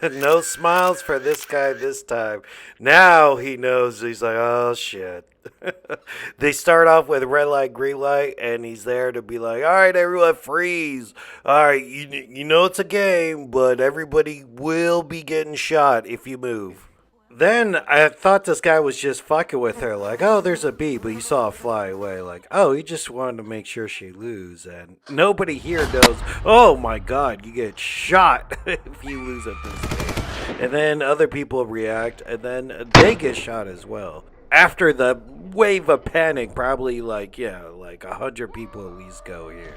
No smiles for this guy this time. Now he knows. He's like, oh shit. They start off with red light, green light, and he's there to be like, all right, everyone, freeze. All right, you know it's a game, but everybody will be getting shot if you move. Then I thought this guy was just fucking with her, like, oh, there's a bee, but you saw it fly away, like, oh, he just wanted to make sure she lose, and nobody here knows. Oh my god, you get shot if you lose at this game, and then other people react, and then they get shot as well. After the wave of panic, probably like yeah, like 100 people at least go here.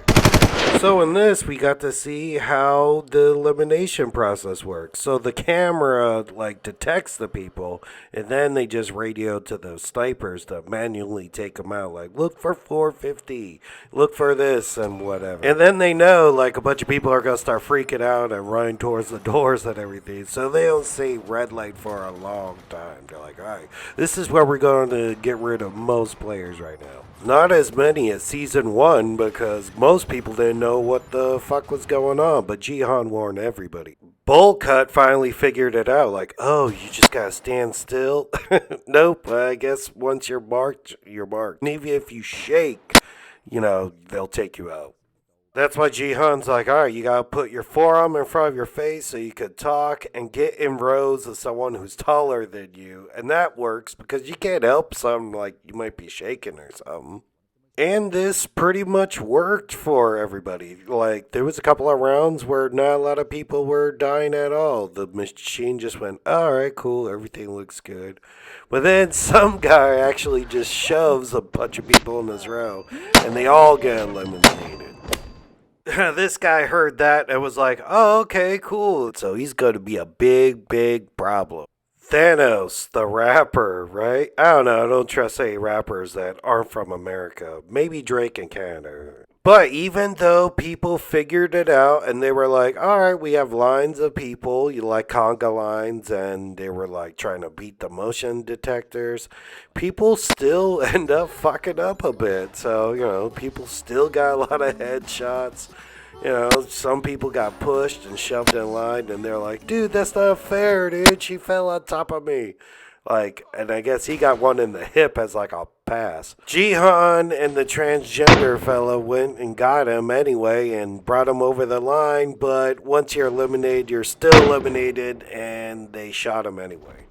So in this, we got to see how the elimination process works. So the camera like detects the people, and then they just radio to the snipers to manually take them out. Like look for 450, look for this and whatever. And then they know like a bunch of people are gonna start freaking out and running towards the doors and everything. So they don't see red light for a long time. They're like, all right, this is where we're going to get rid of most players right now. Not as many as season one because most people didn't know what the fuck was going on, but Jihan warned everybody. Bowl Cut finally figured it out, like, oh, you just gotta stand still? Nope, I guess once you're marked, you're marked. And even if you shake, they'll take you out. That's why Jihan's like, all right, you gotta put your forearm in front of your face so you could talk and get in rows of someone who's taller than you. And that works because you can't help something like you might be shaking or something. And this pretty much worked for everybody. Like, there was a couple of rounds where not a lot of people were dying at all. The machine just went, all right, cool, everything looks good. But then some guy actually just shoves a bunch of people in this row, and they all get eliminated. This guy heard that and was like, oh, okay, cool. So he's going to be a big, big problem. Thanos, the rapper, right? I don't know. I don't trust any rappers that aren't from America. Maybe Drake in Canada. But even though people figured it out and they were like, all right, we have lines of people, you like conga lines, and they were like trying to beat the motion detectors, people still end up fucking up a bit. So, people still got a lot of headshots. Some people got pushed and shoved in line, and they're like, dude, that's not fair, dude. She fell on top of me. Like, and I guess he got one in the hip as like a pass. Jihan and the transgender fella went and got him anyway and brought him over the line, but once you're eliminated, you're still eliminated, and they shot him anyway.